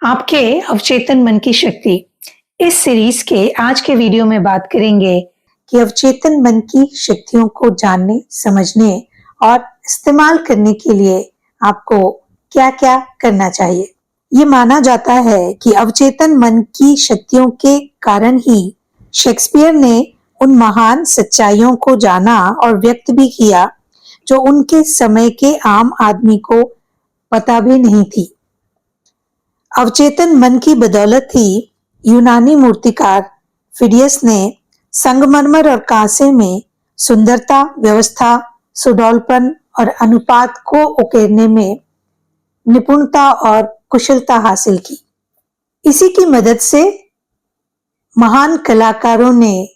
आपके अवचेतन मन की शक्ति। इस सीरीज के आज के वीडियो में बात करेंगे कि अवचेतन मन की शक्तियों को जानने, समझने और इस्तेमाल करने के लिए आपको क्या-क्या करना चाहिए। ये माना जाता है कि अवचेतन मन की शक्तियों के कारण ही शेक्सपियर ने उन महान सच्चाइयों को जाना और व्यक्त भी किया जो उनके समय के आम आदमी को पता भी नहीं थी। अवचेतन मन की बदौलत ही यूनानी मूर्तिकार फिडियस ने संगमरमर और कांसे में सुंदरता, व्यवस्था, सुडौलपन और अनुपात को उकेरने में निपुणता और कुशलता हासिल की। इसी की मदद से महान कलाकारों ने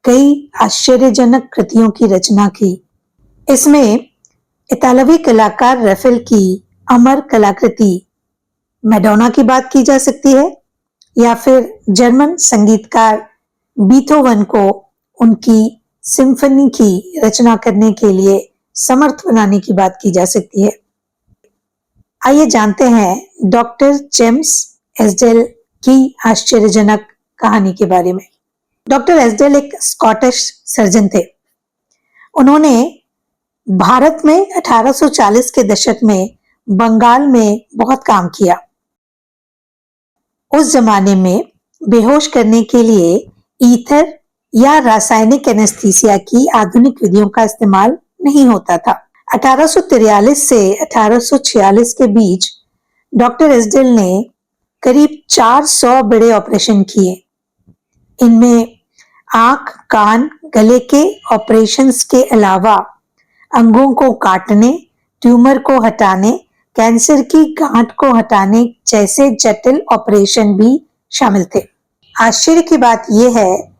कई आश्चर्यजनक कृतियों की रचना की। इसमें इतालवी कलाकार रफेल की अमर कलाकृति मैडोना की बात की जा सकती है, या फिर जर्मन संगीतकार बीथोवन को उनकी सिम्फनी की रचना करने के लिए समर्थ बनाने की बात की जा सकती है। आइए जानते हैं डॉक्टर जेम्स एस्डेल की आश्चर्यजनक कहानी के बारे में। डॉक्टर एस्डेल एक स्कॉटिश सर्जन थे। उन्होंने भारत में 1840 के दशक में बंगाल में बहुत काम किया। उस जमाने में बेहोश करने के लिए ईथर या रासायनिक एनेस्थीसिया की आधुनिक विधियों का इस्तेमाल नहीं होता था। 1843 से 1846 के बीच डॉक्टर एस्डेल ने करीब 400 बड़े ऑपरेशन किए। इनमें आंख, कान, गले के ऑपरेशंस के अलावा अंगों को काटने, ट्यूमर को हटाने, कैंसर की गांठ को हटाने जैसे जटिल ऑपरेशन भी शामिल थे। आश्चर्य की बात यह है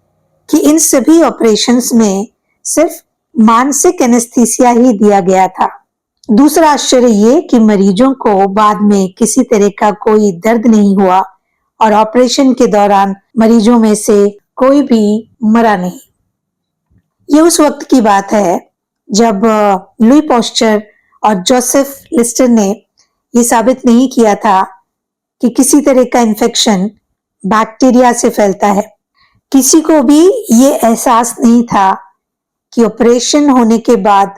कि इन सभी ऑपरेशंस में सिर्फ मानसिक एनेस्थीसिया ही दिया गया था। दूसरा आश्चर्य ये कि मरीजों को बाद में किसी तरह का कोई दर्द नहीं हुआ और ऑपरेशन के दौरान मरीजों में से कोई भी मरा नहीं। ये उस वक्त की बात है जब लुई पॉस्चर और जोसेफ लिस्टर ने ये साबित नहीं किया था कि किसी तरह का इन्फेक्शन बैक्टीरिया से फैलता है। किसी को भी ये एहसास नहीं था कि ऑपरेशन होने के बाद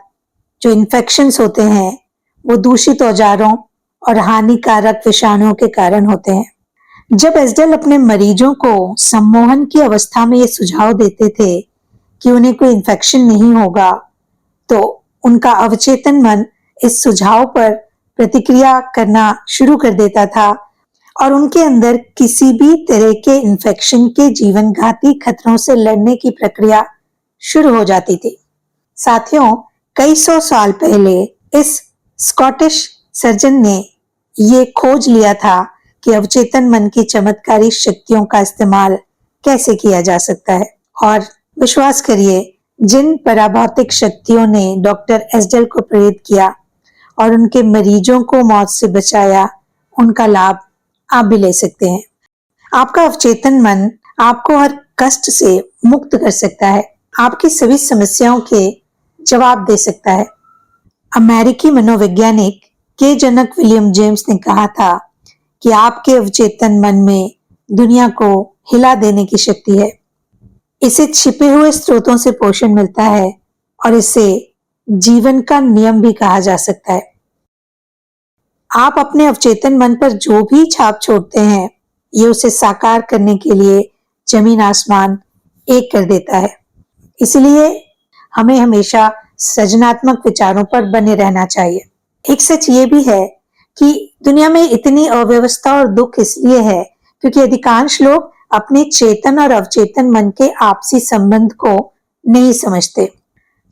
जो इन्फेक्शंस होते हैं वो दूषित औजारों और हानिकारक विषाणुओं के कारण होते हैं। जब एस्डेल अपने मरीजों को सम्मोहन की अवस्था में ये सुझाव देते थे कि उन्हें कोई इन्फेक्शन नहीं होगा, तो उनका अवचेतन मन इस सुझाव पर प्रतिक्रिया करना शुरू कर देता था और उनके अंदर किसी भी तरह के इन्फेक्शन के जीवन घाती खतरों से लड़ने की प्रक्रिया शुरू हो जाती थी। साथियों, कई सौ साल पहले इस स्कॉटिश सर्जन ने ये खोज लिया था कि अवचेतन मन की चमत्कारी शक्तियों का इस्तेमाल कैसे किया जा सकता है। और विश्वास करिए, जिन पराभौतिक शक्तियों ने डॉक्टर एस्डेल को प्रेरित किया और उनके मरीजों को मौत से बचाया, उनका लाभ आप भी ले सकते हैं। आपका अवचेतन मन आपको हर कष्ट से मुक्त कर सकता है, आपकी सभी समस्याओं के जवाब दे सकता है। अमेरिकी मनोवैज्ञानिक के जनक विलियम जेम्स ने कहा था कि आपके अवचेतन मन में दुनिया को हिला देने की शक्ति है। इसे छिपे हुए स्रोतों से पोषण मिलता है और इसे जीवन का नियम भी कहा जा सकता है। आप अपने अवचेतन मन पर जो भी छाप छोड़ते हैं, ये उसे साकार करने के लिए जमीन आसमान एक कर देता है। इसलिए हमें हमेशा सृजनात्मक विचारों पर बने रहना चाहिए। एक सच ये भी है कि दुनिया में इतनी अव्यवस्था और दुख इसलिए है क्योंकि अधिकांश लोग अपने चेतन और अवचेतन मन के आपसी संबंध को नहीं समझते।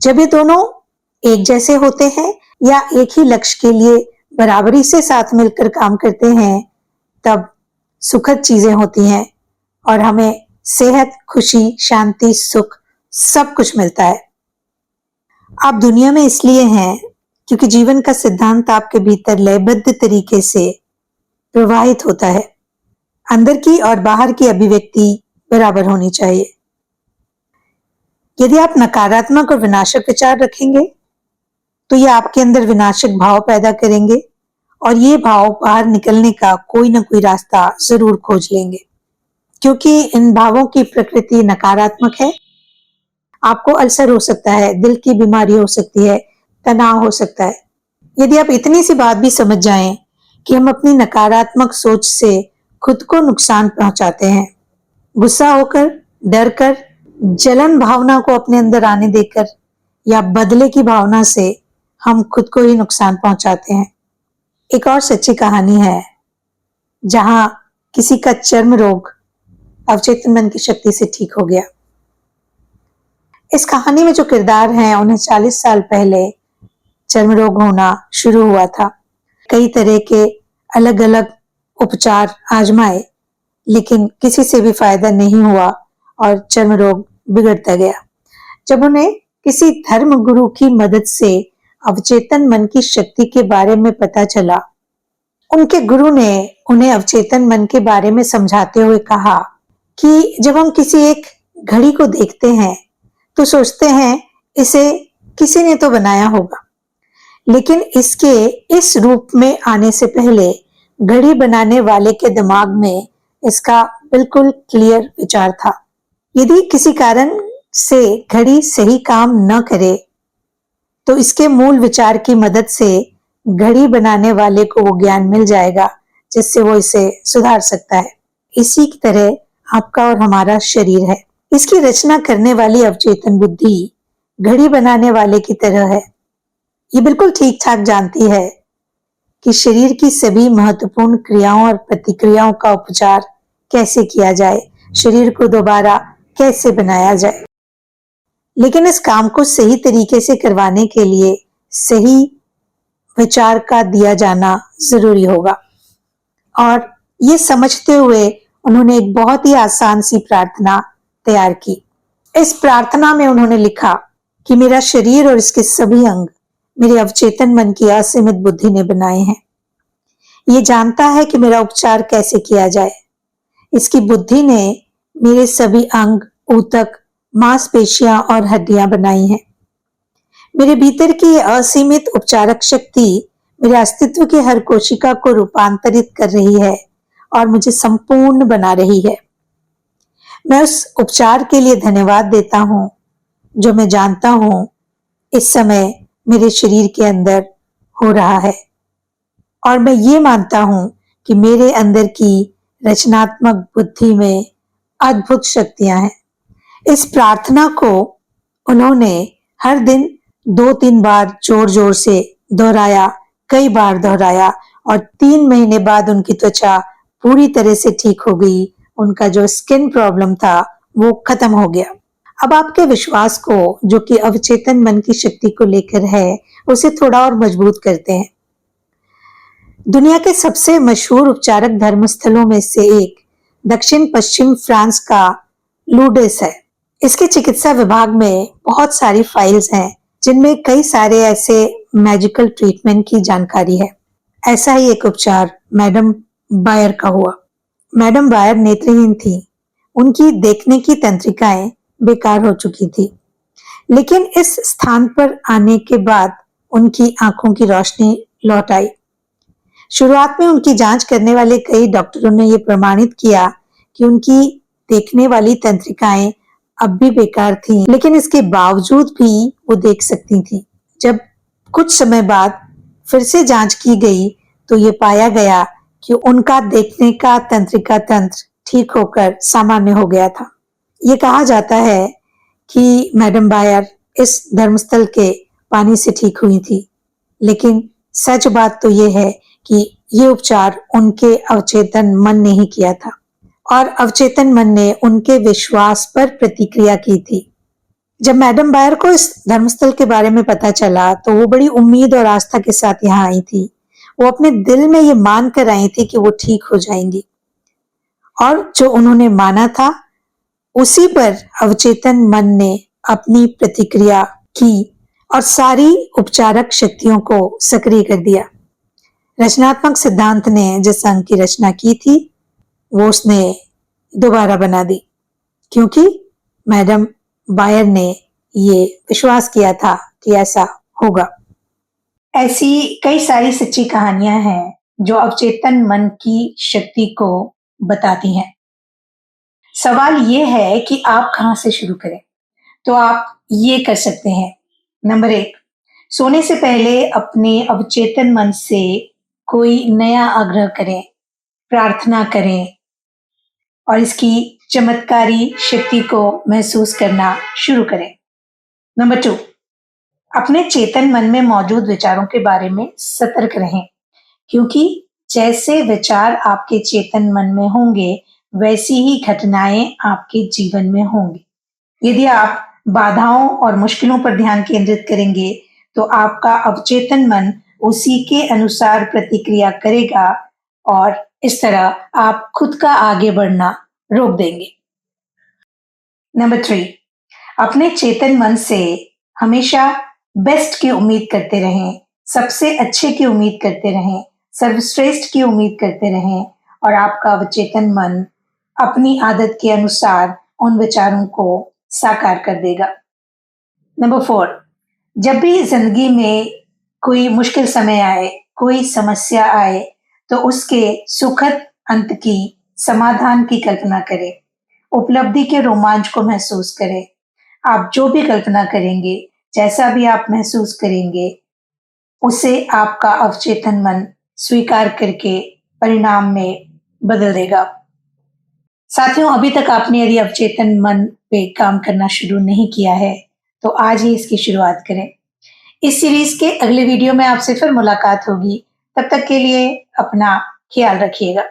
जब ये दोनों एक जैसे होते हैं या एक ही लक्ष्य के लिए बराबरी से साथ मिलकर काम करते हैं, तब सुखद चीजें होती हैं और हमें सेहत, खुशी, शांति, सुख सब कुछ मिलता है। आप दुनिया में इसलिए हैं क्योंकि जीवन का सिद्धांत आपके भीतर लयबद्ध तरीके से प्रवाहित होता है। अंदर की और बाहर की अभिव्यक्ति बराबर होनी चाहिए। यदि आप नकारात्मक और विनाशक विचार रखेंगे तो ये आपके अंदर विनाशक भाव पैदा करेंगे और ये भाव बाहर निकलने का कोई ना कोई रास्ता जरूर खोज लेंगे, क्योंकि इन भावों की प्रकृति नकारात्मक है। आपको अल्सर हो सकता है, दिल की बीमारी हो सकती है, तनाव हो सकता है। यदि आप इतनी सी बात भी समझ जाएं कि हम अपनी नकारात्मक सोच से खुद को नुकसान पहुंचाते हैं, गुस्सा होकर, डर कर, जलन भावना को अपने अंदर आने देकर या बदले की भावना से हम खुद को ही नुकसान पहुंचाते हैं। एक और सच्ची कहानी है जहां किसी का चर्म रोग अवचेतन मन की शक्ति से ठीक हो गया। इस कहानी में जो किरदार हैं उन्हें 40 साल पहले चर्म रोग होना शुरू हुआ था। कई तरह के अलग अलग उपचार आजमाए, लेकिन किसी से भी फायदा नहीं हुआ और चर्म रोग बिगड़ता गया। जब उन्हें किसी धर्म गुरु की मदद से अवचेतन मन की शक्ति के बारे में पता चला, उनके गुरु ने उन्हें अवचेतन मन के बारे में समझाते हुए कहा कि जब हम किसी एक घड़ी को देखते हैं तो सोचते हैं इसे किसी ने तो बनाया होगा, लेकिन इसके इस रूप में आने से पहले घड़ी बनाने वाले के दिमाग में इसका बिल्कुल क्लियर विचार था। यदि किसी कारण से घड़ी सही काम न करे तो इसके मूल विचार की मदद से घड़ी बनाने वाले को वो ज्ञान मिल जाएगा जिससे वो इसे सुधार सकता है। इसी की तरह आपका और हमारा शरीर है। इसकी रचना करने वाली अवचेतन बुद्धि घड़ी बनाने वाले की तरह है। ये बिल्कुल ठीक ठाक जानती है कि शरीर की सभी महत्वपूर्ण क्रियाओं और प्रतिक्रियाओं का उपचार कैसे किया जाए, शरीर को दोबारा कैसे बनाया जाए। लेकिन इस काम को सही तरीके से करवाने के लिए सही विचार का दिया जाना जरूरी होगा। और ये समझते हुए उन्होंने एक बहुत ही आसान सी प्रार्थना तैयार की। इस प्रार्थना में उन्होंने लिखा कि मेरा शरीर और इसके सभी अंग मेरे अवचेतन मन की असीमित बुद्धि ने बनाए हैं। ये जानता है कि मेरा उपचार कैसे किया जाए। इसकी बुद्धि ने मेरे सभी अंग, ऊतक, मांसपेशियां और हड्डियां बनाई हैं। मेरे भीतर की असीमित उपचारक शक्ति मेरे अस्तित्व की हर कोशिका को रूपांतरित कर रही है और मुझे संपूर्ण बना रही है। मैं उस उपचार के लिए धन्यवाद देता हूं जो मैं जानता हूं इस समय मेरे शरीर के अंदर हो रहा है, और मैं ये मानता हूं कि मेरे अंदर की रचनात्मक बुद्धि में अद्भुत शक्तियां हैं। इस प्रार्थना को उन्होंने हर दिन 2-3 बार जोर जोर से दोहराया, कई बार दोहराया, और 3 महीने बाद उनकी त्वचा पूरी तरह से ठीक हो गई। उनका जो स्किन प्रॉब्लम था वो खत्म हो गया। अब आपके विश्वास को, जो कि अवचेतन मन की शक्ति को लेकर है, उसे थोड़ा और मजबूत करते हैं। दुनिया के सबसे मशहूर उपचारक धर्मस्थलों में से एक दक्षिण पश्चिम फ्रांस का लूडेस है। इसके चिकित्सा विभाग में बहुत सारी फाइल्स हैं जिनमें कई सारे ऐसे मैजिकल ट्रीटमेंट की जानकारी है। ऐसा ही एक उपचार मैडम बायर का हुआ। मैडम बायर नेत्रहीन थी। उनकी देखने की तंत्रिकाएं बेकार हो चुकी थी, लेकिन इस स्थान पर आने के बाद उनकी आंखों की रोशनी लौट आई। शुरुआत में उनकी जांच करने वाले कई डॉक्टरों ने यह प्रमाणित किया कि उनकी देखने वाली तंत्रिकाएं अब भी बेकार थीं, लेकिन इसके बावजूद भी वो देख सकती थीं। जब कुछ समय बाद फिर से जांच की गई तो ये पाया गया कि उनका देखने का तंत्रिका तंत्र ठीक होकर सामान्य हो गया था। ये कहा जाता है कि मैडम बायर इस धर्मस्थल के पानी से ठीक हुई थी, लेकिन सच बात तो ये है कि ये उपचार उनके अवचेतन मन ने ही किया था, और अवचेतन मन ने उनके विश्वास पर प्रतिक्रिया की थी। जब मैडम बायर को इस धर्मस्थल के बारे में पता चला तो वो बड़ी उम्मीद और आस्था के साथ यहाँ आई थी। वो अपने दिल में ये मान कर आई थी कि वो ठीक हो जाएंगी, और जो उन्होंने माना था उसी पर अवचेतन मन ने अपनी प्रतिक्रिया की और सारी उपचारक शक्तियों को सक्रिय कर दिया। रचनात्मक सिद्धांत ने जिस अंग की रचना की थी वो उसने दोबारा बना दी, क्योंकि मैडम बायर ने ये विश्वास किया था कि ऐसा होगा। ऐसी कई सारी सच्ची कहानियां हैं जो अवचेतन मन की शक्ति को बताती हैं। सवाल ये है कि आप कहाँ से शुरू करें? तो आप ये कर सकते हैं। नंबर 1, सोने से पहले अपने अवचेतन मन से कोई नया आग्रह करें, प्रार्थना करें और इसकी चमत्कारी शक्ति को महसूस करना शुरू करें। नंबर 2, अपने चेतन मन में मौजूद विचारों के बारे में सतर्क रहें, क्योंकि जैसे विचार आपके चेतन मन में होंगे, वैसी ही घटनाएं आपके जीवन में होंगी। यदि आप बाधाओं और मुश्किलों पर ध्यान केंद्रित करेंगे, तो आपका अवचेतन मन उसी के अनुसार प्रतिक्रिया करेगा और इस तरह आप खुद का आगे बढ़ना रोक देंगे। नंबर 3, अपने चेतन मन से हमेशा बेस्ट की उम्मीद करते रहें, सबसे अच्छे की उम्मीद करते रहें, सर्वश्रेष्ठ की उम्मीद करते रहें और आपका अवचेतन मन अपनी आदत के अनुसार उन विचारों को साकार कर देगा। नंबर 4, जब भी जिंदगी में कोई मुश्किल समय आए, कोई समस्या आए, तो उसके सुखद अंत की, समाधान की कल्पना करें। उपलब्धि के रोमांच को महसूस करें। आप जो भी कल्पना करेंगे, जैसा भी आप महसूस करेंगे, उसे आपका अवचेतन मन स्वीकार करके परिणाम में बदल देगा। साथियों, अभी तक आपने यदि अवचेतन मन पे काम करना शुरू नहीं किया है, तो आज ही इसकी शुरुआत करें। इस सीरीज के अगले वीडियो में आपसे फिर मुलाकात होगी। तब तक के लिए अपना ख्याल रखिएगा।